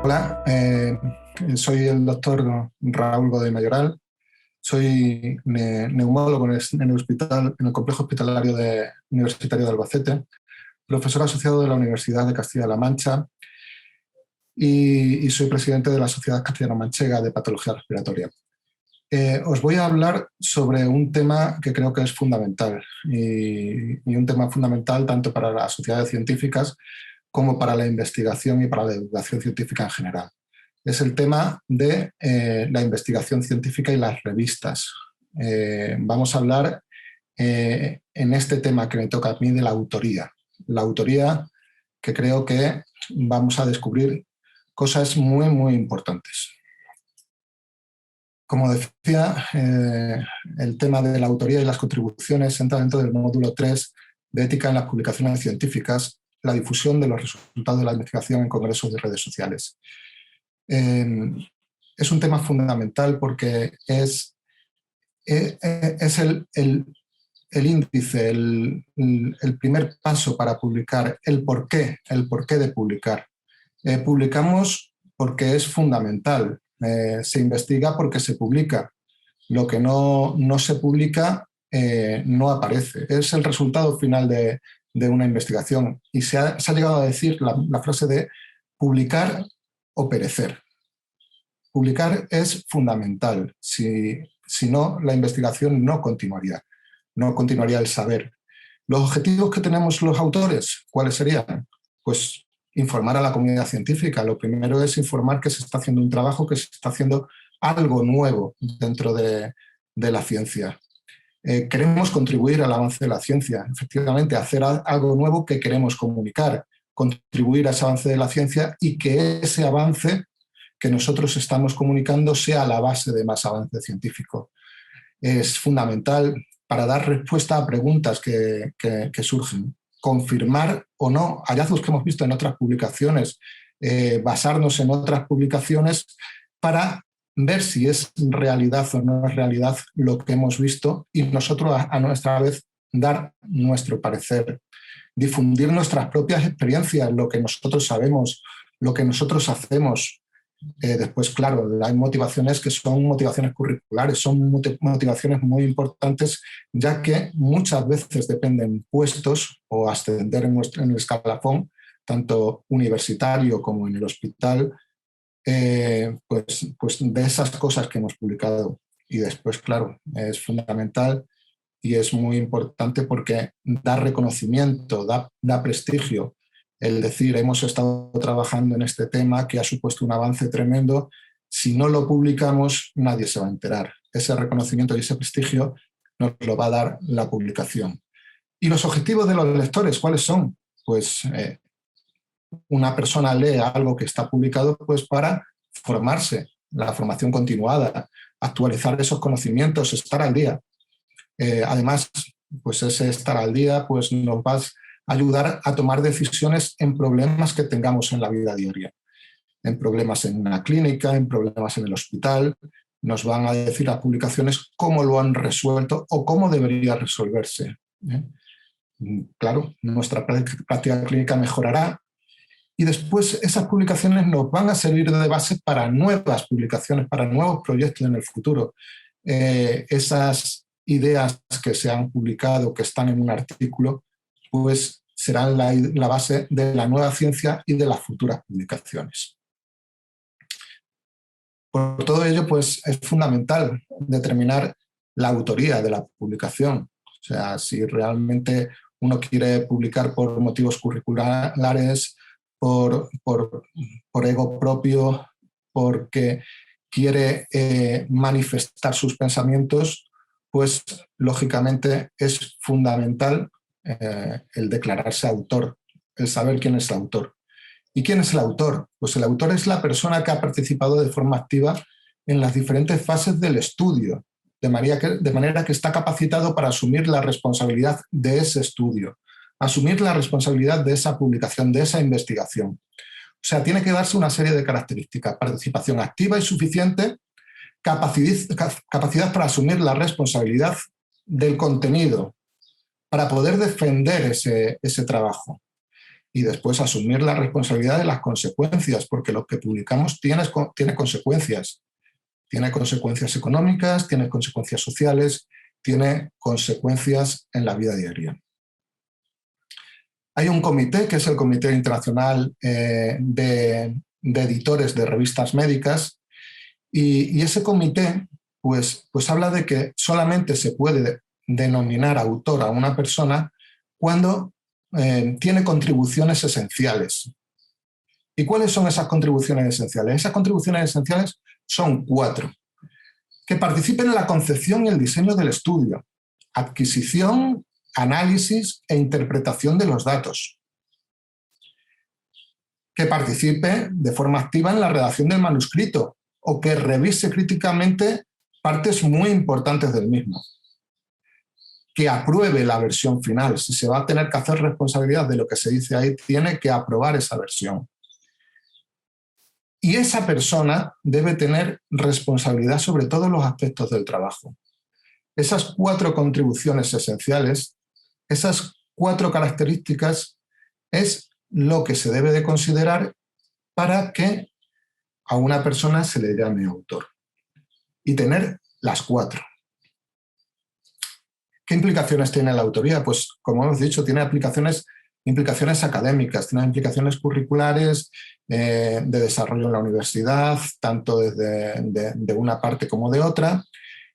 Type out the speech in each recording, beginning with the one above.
Hola, soy el doctor Raúl Godoy Mayoral. Soy neumólogo en el complejo hospitalario universitario de Albacete, profesor asociado de la Universidad de Castilla-La Mancha y soy presidente de la Sociedad Castellano-Manchega de Patología Respiratoria. Os voy a hablar sobre un tema que creo que es fundamental y un tema fundamental tanto para las sociedades científicas como para la investigación y para la divulgación científica en general. Es el tema de la investigación científica y las revistas. Vamos a hablar en este tema que me toca a mí de la autoría. La autoría, que creo que vamos a descubrir cosas muy, muy importantes. Como decía, el tema de la autoría y las contribuciones entra dentro del módulo 3 de ética en las publicaciones científicas, la difusión de los resultados de la investigación en congresos de redes sociales. Es un tema fundamental porque es el índice, el primer paso para publicar, el porqué de publicar. Publicamos porque es fundamental, se investiga porque se publica. Lo que no se publica no aparece. Es el resultado final de una investigación. Y se ha llegado a decir la frase de publicar o perecer. Publicar es fundamental. Si no, la investigación no continuaría el saber. ¿Los objetivos que tenemos los autores, cuáles serían? Pues informar a la comunidad científica. Lo primero es informar que se está haciendo un trabajo, que se está haciendo algo nuevo dentro de la ciencia. Queremos contribuir al avance de la ciencia, efectivamente, hacer algo nuevo que queremos comunicar, contribuir a ese avance de la ciencia y que ese avance que nosotros estamos comunicando sea la base de más avance científico. Es fundamental para dar respuesta a preguntas que surgen. Confirmar o no hallazgos que hemos visto en otras publicaciones, basarnos en otras publicaciones para ver si es realidad o no es realidad lo que hemos visto y nosotros a nuestra vez dar nuestro parecer. Difundir nuestras propias experiencias, lo que nosotros sabemos, lo que nosotros hacemos. Después, claro, hay motivaciones que son motivaciones curriculares, son motivaciones muy importantes, ya que muchas veces dependen puestos o ascender en el escalafón, tanto universitario como en el hospital, pues de esas cosas que hemos publicado. Y después, claro, es fundamental y es muy importante porque da reconocimiento, da prestigio. El decir, hemos estado trabajando en este tema que ha supuesto un avance tremendo, si no lo publicamos nadie se va a enterar. Ese reconocimiento y ese prestigio nos lo va a dar la publicación. ¿Y los objetivos de los lectores cuáles son? Pues una persona lee algo que está publicado pues para formarse, la formación continuada, actualizar esos conocimientos, estar al día. Además, pues ese estar al día pues nos va a ayudar a tomar decisiones en problemas que tengamos en la vida diaria. En problemas en una clínica, en problemas en el hospital, nos van a decir las publicaciones cómo lo han resuelto o cómo debería resolverse. Claro, nuestra práctica clínica mejorará y después esas publicaciones nos van a servir de base para nuevas publicaciones, para nuevos proyectos en el futuro. Esas ideas que se han publicado, que están en un artículo, pues serán la base de la nueva ciencia y de las futuras publicaciones. Por todo ello, pues es fundamental determinar la autoría de la publicación. O sea, si realmente uno quiere publicar por motivos curriculares, por ego propio, porque quiere manifestar sus pensamientos, pues lógicamente es fundamental el declararse autor, el saber quién es el autor. ¿Y quién es el autor? Pues el autor es la persona que ha participado de forma activa en las diferentes fases del estudio, de manera que está capacitado para asumir la responsabilidad de ese estudio, asumir la responsabilidad de esa publicación, de esa investigación. O sea, tiene que darse una serie de características: participación activa y suficiente, capacidad para asumir la responsabilidad del contenido, para poder defender ese trabajo. y después asumir la responsabilidad de las consecuencias, porque lo que publicamos tiene consecuencias. Tiene consecuencias económicas, tiene consecuencias sociales, tiene consecuencias en la vida diaria. Hay un comité, que es el Comité Internacional de Editores de Revistas Médicas, y ese comité pues habla de que solamente se puede denominar autor a una persona cuando tiene contribuciones esenciales. ¿Y cuáles son esas contribuciones esenciales? Esas contribuciones esenciales son 4. Que participen en la concepción y el diseño del estudio, adquisición, análisis e interpretación de los datos. Que participe de forma activa en la redacción del manuscrito o que revise críticamente partes muy importantes del mismo. Que apruebe la versión final. Si se va a tener que hacer responsabilidad de lo que se dice ahí, tiene que aprobar esa versión. Y esa persona debe tener responsabilidad sobre todos los aspectos del trabajo. Esas 4 contribuciones esenciales, esas 4 características, es lo que se debe de considerar para que a una persona se le llame autor. Y tener las 4. ¿Qué implicaciones tiene la autoría? Pues, como hemos dicho, tiene implicaciones académicas, tiene implicaciones curriculares, de desarrollo en la universidad, tanto de una parte como de otra.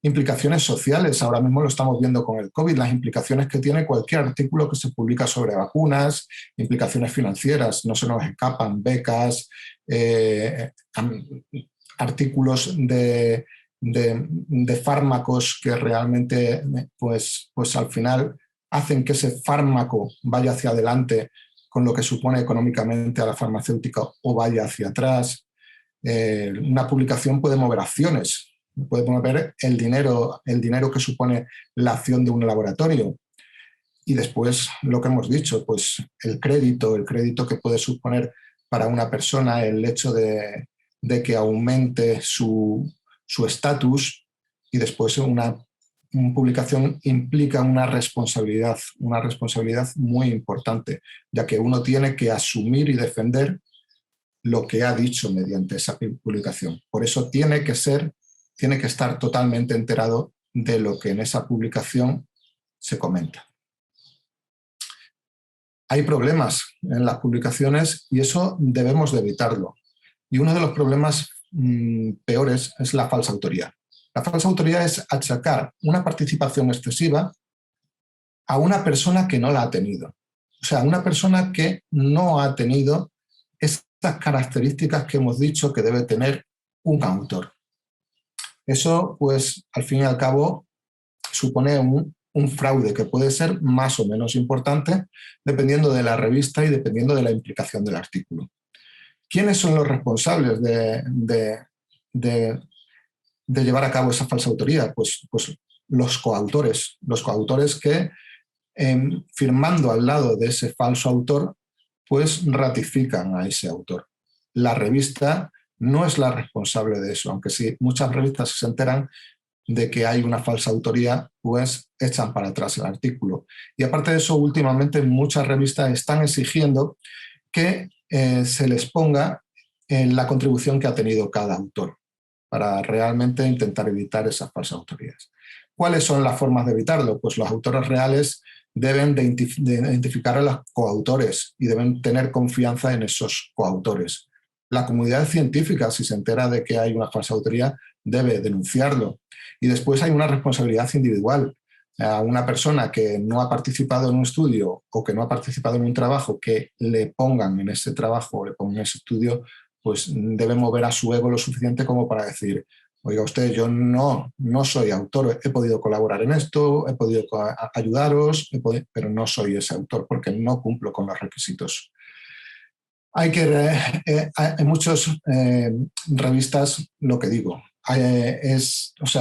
Implicaciones sociales, ahora mismo lo estamos viendo con el COVID, las implicaciones que tiene cualquier artículo que se publica sobre vacunas, implicaciones financieras, no se nos escapan, becas, artículos de fármacos que realmente pues al final hacen que ese fármaco vaya hacia adelante con lo que supone económicamente a la farmacéutica o vaya hacia atrás. Una publicación puede mover acciones, puede mover el dinero que supone la acción de un laboratorio. Y después lo que hemos dicho, pues el crédito que puede suponer para una persona el hecho de que aumente su estatus, y después una publicación implica una responsabilidad muy importante, ya que uno tiene que asumir y defender lo que ha dicho mediante esa publicación. Por eso tiene que estar totalmente enterado de lo que en esa publicación se comenta. Hay problemas en las publicaciones y eso debemos de evitarlo. Y uno de los problemas peores es la falsa autoría. La falsa autoría es achacar una participación excesiva a una persona que no la ha tenido. O sea, una persona que no ha tenido estas características que hemos dicho que debe tener un autor. Eso, pues, al fin y al cabo, supone un fraude que puede ser más o menos importante dependiendo de la revista y dependiendo de la implicación del artículo. ¿Quiénes son los responsables de llevar a cabo esa falsa autoría? Pues los coautores que firmando al lado de ese falso autor, pues ratifican a ese autor. La revista no es la responsable de eso, aunque sí, muchas revistas se enteran de que hay una falsa autoría, pues echan para atrás el artículo. Y aparte de eso, últimamente muchas revistas están exigiendo que se les ponga la contribución que ha tenido cada autor para realmente intentar evitar esas falsas autorías. ¿Cuáles son las formas de evitarlo? Pues los autores reales deben de identificar a los coautores y deben tener confianza en esos coautores. La comunidad científica, si se entera de que hay una falsa autoría, debe denunciarlo. Y después hay una responsabilidad individual. A una persona que no ha participado en un estudio o que no ha participado en un trabajo, que le pongan en ese trabajo o le pongan en ese estudio, pues debe mover a su ego lo suficiente como para decir: oiga usted, yo no soy autor, he podido colaborar en esto, he podido ayudaros, pero no soy ese autor porque no cumplo con los requisitos. Hay en muchas revistas, lo que digo,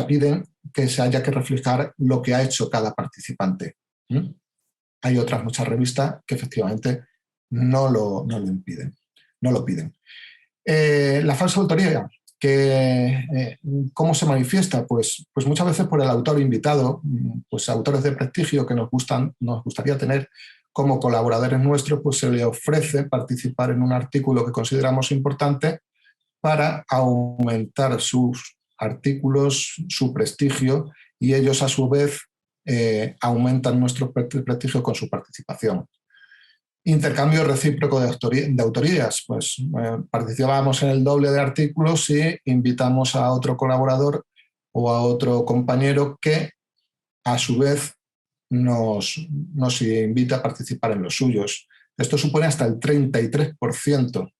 piden que se haya que reflejar lo que ha hecho cada participante. Hay otras muchas revistas que efectivamente no lo impiden, no lo piden. La falsa autoría, ¿cómo se manifiesta? Pues muchas veces por el autor invitado, pues autores de prestigio que nos gustaría tener como colaboradores nuestros, pues se les ofrece participar en un artículo que consideramos importante para aumentar sus artículos, su prestigio, y ellos a su vez aumentan nuestro prestigio con su participación. Intercambio recíproco de autorías, pues participamos en el doble de artículos y invitamos a otro colaborador o a otro compañero que a su vez nos invita a participar en los suyos. Esto supone hasta el 33%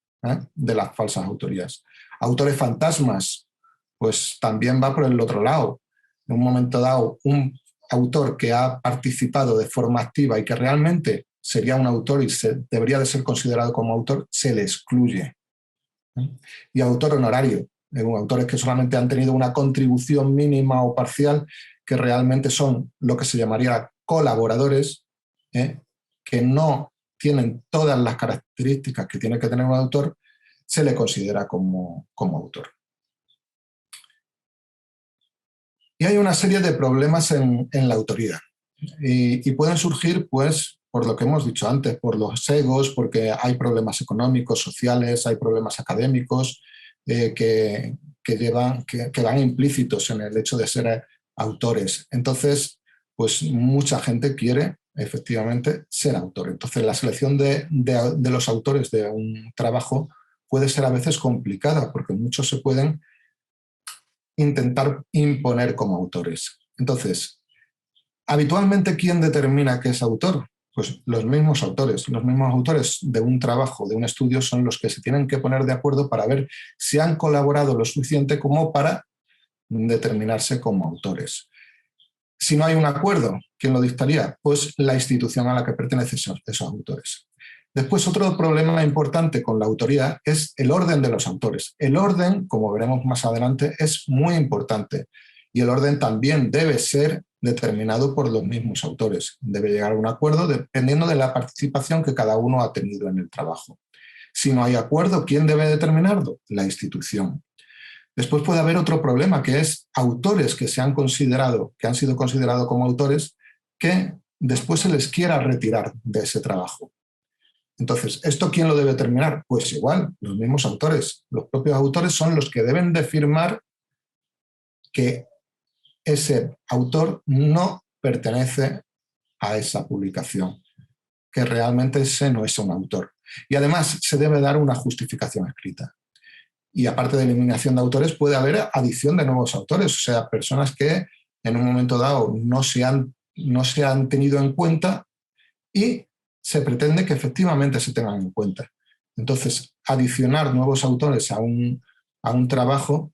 de las falsas autorías. Autores fantasmas, pues también va por el otro lado. En un momento dado, un autor que ha participado de forma activa y que realmente sería un autor y debería de ser considerado como autor, se le excluye. Y autor honorario, autores que solamente han tenido una contribución mínima o parcial, que realmente son lo que se llamaría colaboradores, que no tienen todas las características que tiene que tener un autor, se le considera como autor. Y hay una serie de problemas en la autoría. Y pueden surgir, pues, por lo que hemos dicho antes, por los egos, porque hay problemas económicos, sociales, hay problemas académicos que van implícitos en el hecho de ser autores. Entonces, pues mucha gente quiere efectivamente ser autor. Entonces, la selección de los autores de un trabajo puede ser a veces complicada, porque muchos se pueden intentar imponer como autores. Entonces, habitualmente, ¿quién determina qué es autor? Pues los mismos autores. Los mismos autores de un trabajo, de un estudio, son los que se tienen que poner de acuerdo para ver si han colaborado lo suficiente como para determinarse como autores. Si no hay un acuerdo, ¿quién lo dictaría? Pues la institución a la que pertenecen esos autores. Después, otro problema importante con la autoría es el orden de los autores. El orden, como veremos más adelante, es muy importante. Y el orden también debe ser determinado por los mismos autores. Debe llegar a un acuerdo dependiendo de la participación que cada uno ha tenido en el trabajo. Si no hay acuerdo, ¿quién debe determinarlo? La institución. Después puede haber otro problema, que es autores que han sido considerados como autores, que después se les quiera retirar de ese trabajo. Entonces, ¿esto quién lo debe determinar? Pues igual, los mismos autores. Los propios autores son los que deben de firmar que ese autor no pertenece a esa publicación, que realmente ese no es un autor. Y además se debe dar una justificación escrita. Y aparte de eliminación de autores, puede haber adición de nuevos autores, o sea, personas que en un momento dado no se han tenido en cuenta y se pretende que efectivamente se tengan en cuenta. Entonces, adicionar nuevos autores a un trabajo,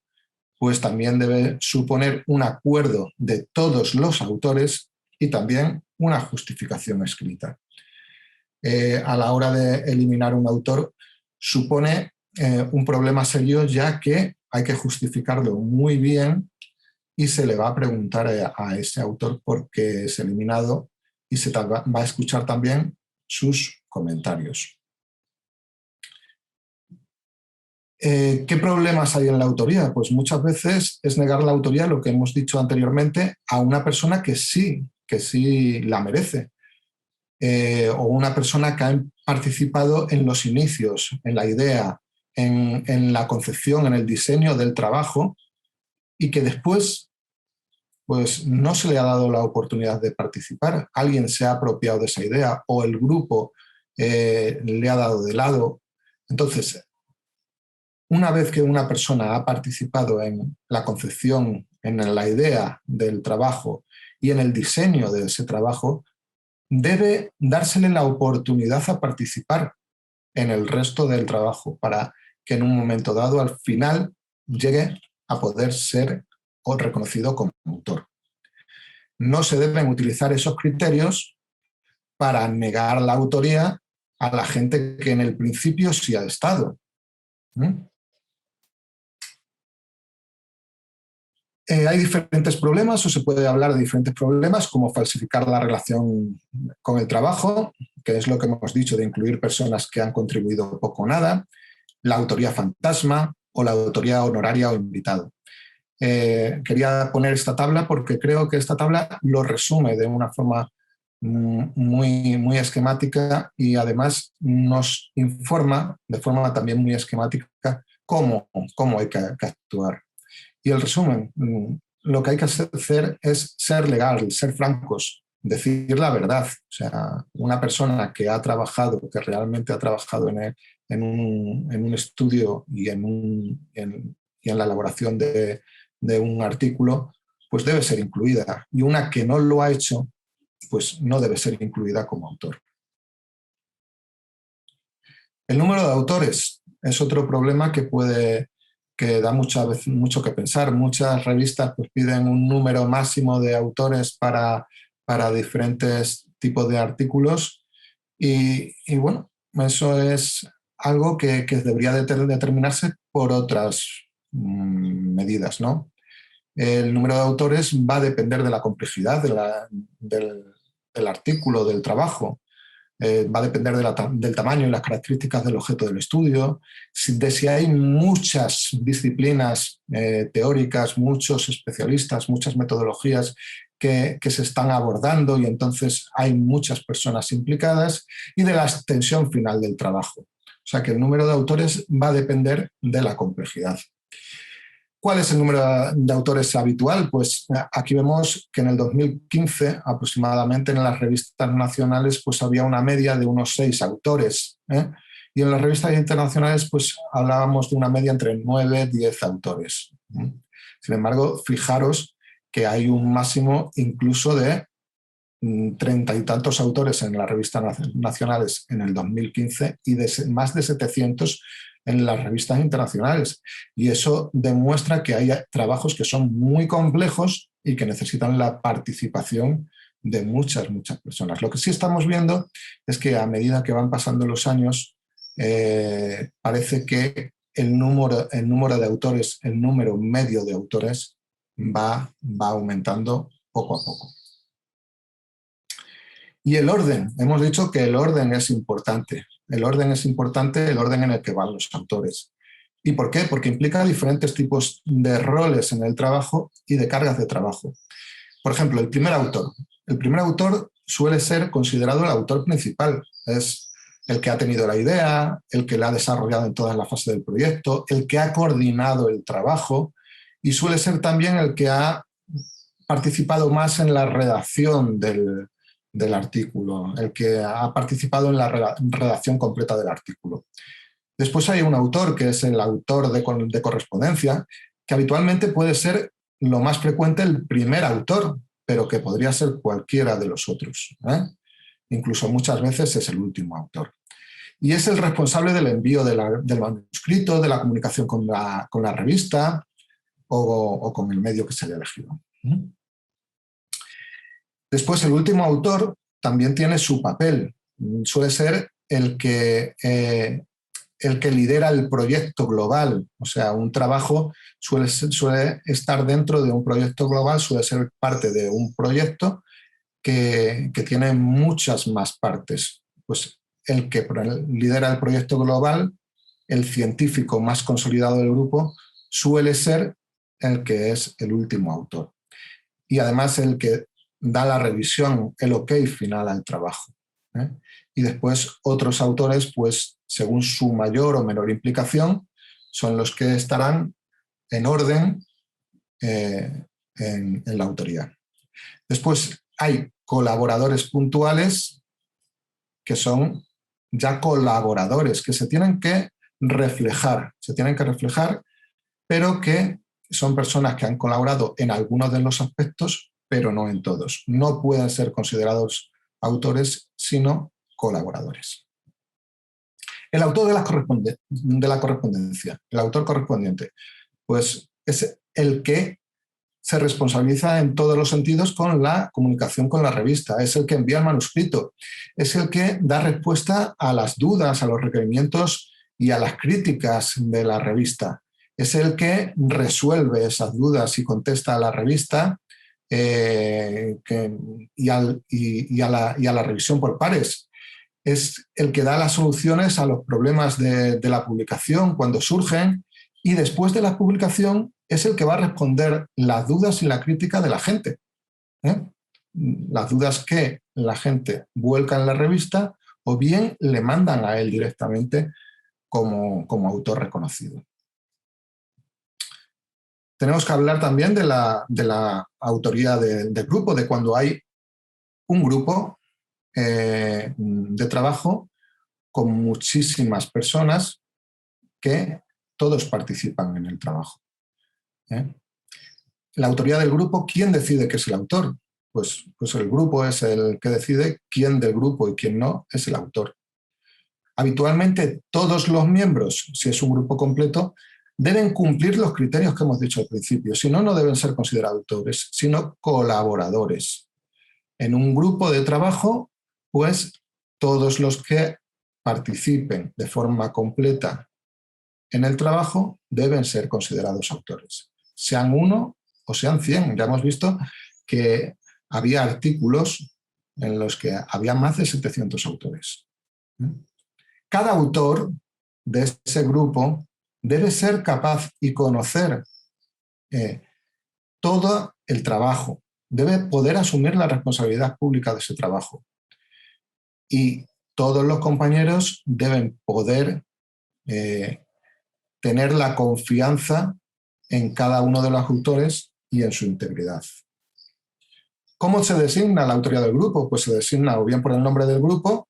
pues también debe suponer un acuerdo de todos los autores y también una justificación escrita. A la hora de eliminar un autor, supone un problema serio, ya que hay que justificarlo muy bien y se le va a preguntar a ese autor por qué es eliminado y se va a escuchar también sus comentarios. ¿Qué problemas hay en la autoría? Pues muchas veces es negar la autoría, lo que hemos dicho anteriormente, a una persona que sí la merece. O una persona que ha participado en los inicios, en la idea, en la concepción, en el diseño del trabajo, y que después pues, no se le ha dado la oportunidad de participar. Alguien se ha apropiado de esa idea o el grupo le ha dado de lado. Entonces, una vez que una persona ha participado en la concepción, en la idea del trabajo y en el diseño de ese trabajo, debe dársele la oportunidad a participar en el resto del trabajo para que en un momento dado, al final, llegue a poder ser reconocido como autor. No se deben utilizar esos criterios para negar la autoría a la gente que en el principio sí ha estado. Hay diferentes problemas, o se puede hablar de diferentes problemas, como falsificar la relación con el trabajo, que es lo que hemos dicho de incluir personas que han contribuido poco o nada, la autoría fantasma o la autoría honoraria o invitado. Quería poner esta tabla porque creo que esta tabla lo resume de una forma muy esquemática y además nos informa de forma también muy esquemática cómo hay que actuar. Y el resumen, lo que hay que hacer es ser legal, ser francos, decir la verdad. O sea, una persona que ha trabajado, que realmente ha trabajado en un estudio y en la elaboración de un artículo, pues debe ser incluida. Y una que no lo ha hecho, pues no debe ser incluida como autor. El número de autores es otro problema que da mucho que pensar. Muchas revistas pues, piden un número máximo de autores para diferentes tipos de artículos y bueno, eso es algo que debería determinarse por otras medidas, ¿no? El número de autores va a depender de la complejidad del artículo, del trabajo. Va a depender del tamaño y las características del objeto del estudio, de si hay muchas disciplinas teóricas, muchos especialistas, muchas metodologías que se están abordando y entonces hay muchas personas implicadas, y de la extensión final del trabajo. O sea que el número de autores va a depender de la complejidad. ¿Cuál es el número de autores habitual? Pues aquí vemos que en el 2015 aproximadamente en las revistas nacionales pues había una media de unos 6 autores, ¿eh? Y en las revistas internacionales pues hablábamos de una media entre 9 y 10 autores. Sin embargo, fijaros que hay un máximo incluso de 30 y tantos autores en las revistas nacionales en el 2015 y de más de 700 en las revistas internacionales. Y eso demuestra que hay trabajos que son muy complejos y que necesitan la participación de muchas personas. Lo que sí estamos viendo es que a medida que van pasando los años, parece que el número de autores, el número medio de autores va aumentando poco a poco. Y el orden, hemos dicho que el orden es importante. El orden es importante, el orden en el que van los autores. ¿Y por qué? Porque implica diferentes tipos de roles en el trabajo y de cargas de trabajo. Por ejemplo, el primer autor. El primer autor suele ser considerado el autor principal. Es el que ha tenido la idea, el que la ha desarrollado en todas las fases del proyecto, el que ha coordinado el trabajo y suele ser también el que ha participado más en la redacción del artículo, el que ha participado en la redacción completa del artículo. Después hay un autor que es el autor de correspondencia, que habitualmente puede ser lo más frecuente el primer autor, pero que podría ser cualquiera de los otros, ¿eh? Incluso muchas veces es el último autor. Y es el responsable del envío del manuscrito, de la comunicación con la revista o con el medio que se haya elegido. Después, el último autor también tiene su papel. Suele ser el que lidera el proyecto global. O sea, un trabajo suele estar dentro de un proyecto global, suele ser parte de un proyecto que tiene muchas más partes. Pues el que lidera el proyecto global, el científico más consolidado del grupo, suele ser el que es el último autor. Y además el que da la revisión, el ok final al trabajo, ¿eh? Y después otros autores, pues según su mayor o menor implicación, son los que estarán en orden en la autoría. Después hay colaboradores puntuales que son ya colaboradores, que se tienen que reflejar, pero que son personas que han colaborado en algunos de los aspectos, pero no en todos. No pueden ser considerados autores, sino colaboradores. El autor de la correspondencia, el autor correspondiente, pues es el que se responsabiliza en todos los sentidos con la comunicación con la revista, es el que envía el manuscrito, es el que da respuesta a las dudas, a los requerimientos y a las críticas de la revista. Es el que resuelve esas dudas y contesta a la revista y a la revisión por pares. Es el que da las soluciones a los problemas de la publicación cuando surgen, y después de la publicación es el que va a responder las dudas y la crítica de la gente, ¿eh? las dudas que la gente vuelca en la revista o bien le mandan a él directamente como autor reconocido. Tenemos que hablar también de la autoría del grupo, de cuando hay un grupo de trabajo con muchísimas personas que todos participan en el trabajo. La autoría del grupo, ¿quién decide que es el autor? Pues el grupo es el que decide quién del grupo y quién no es el autor. Habitualmente todos los miembros, si es un grupo completo, deben cumplir los criterios que hemos dicho al principio. Si no, no deben ser considerados autores, sino colaboradores. En un grupo de trabajo, pues todos los que participen de forma completa en el trabajo deben ser considerados autores. Sean 1 o sean 100. Ya hemos visto que había artículos en los que había más de 700 autores. Cada autor de ese grupo debe ser capaz y conocer todo el trabajo, debe poder asumir la responsabilidad pública de ese trabajo. Y todos los compañeros deben poder tener la confianza en cada uno de los autores y en su integridad. ¿Cómo se designa la autoría del grupo? Pues se designa o bien por el nombre del grupo,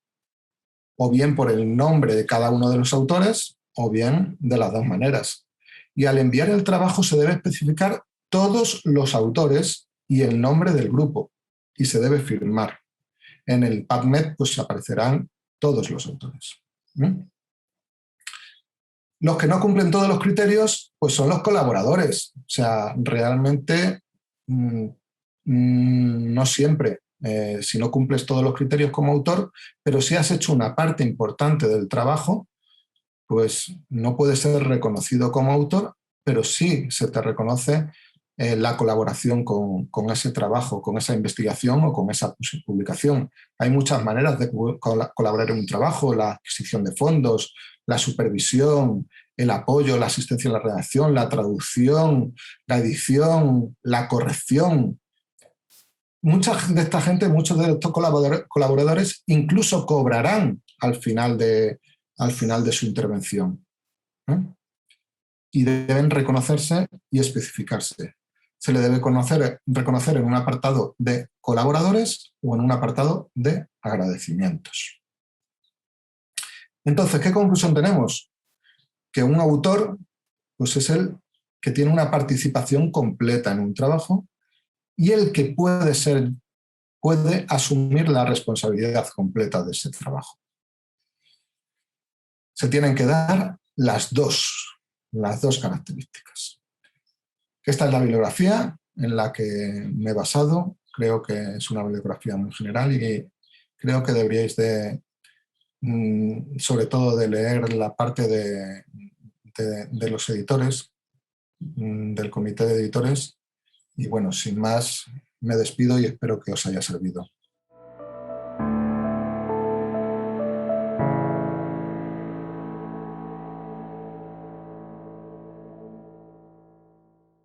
o bien por el nombre de cada uno de los autores, o bien de las dos maneras. Y al enviar el trabajo se debe especificar todos los autores y el nombre del grupo, y se debe firmar. En el PubMed pues aparecerán todos los autores. Los que no cumplen todos los criterios pues son los colaboradores. O sea, realmente no siempre, si no cumples todos los criterios como autor, pero si has hecho una parte importante del trabajo, pues no puedes ser reconocido como autor, pero sí se te reconoce la colaboración con ese trabajo, con esa investigación o con esa publicación. Hay muchas maneras de colaborar en un trabajo: la adquisición de fondos, la supervisión, el apoyo, la asistencia en la redacción, la traducción, la edición, la corrección. Mucha de esta gente, muchos de estos colaboradores incluso cobrarán al final de su intervención. Y deben reconocerse y especificarse. Se le debe reconocer en un apartado de colaboradores o en un apartado de agradecimientos. Entonces, ¿qué conclusión tenemos? Que un autor pues es el que tiene una participación completa en un trabajo y el que puede asumir la responsabilidad completa de ese trabajo. Se tienen que dar las dos características. Esta es la bibliografía en la que me he basado. Creo que es una bibliografía muy general y creo que deberíais sobre todo de leer la parte de los editores, del comité de editores. Y bueno, sin más, me despido y espero que os haya servido.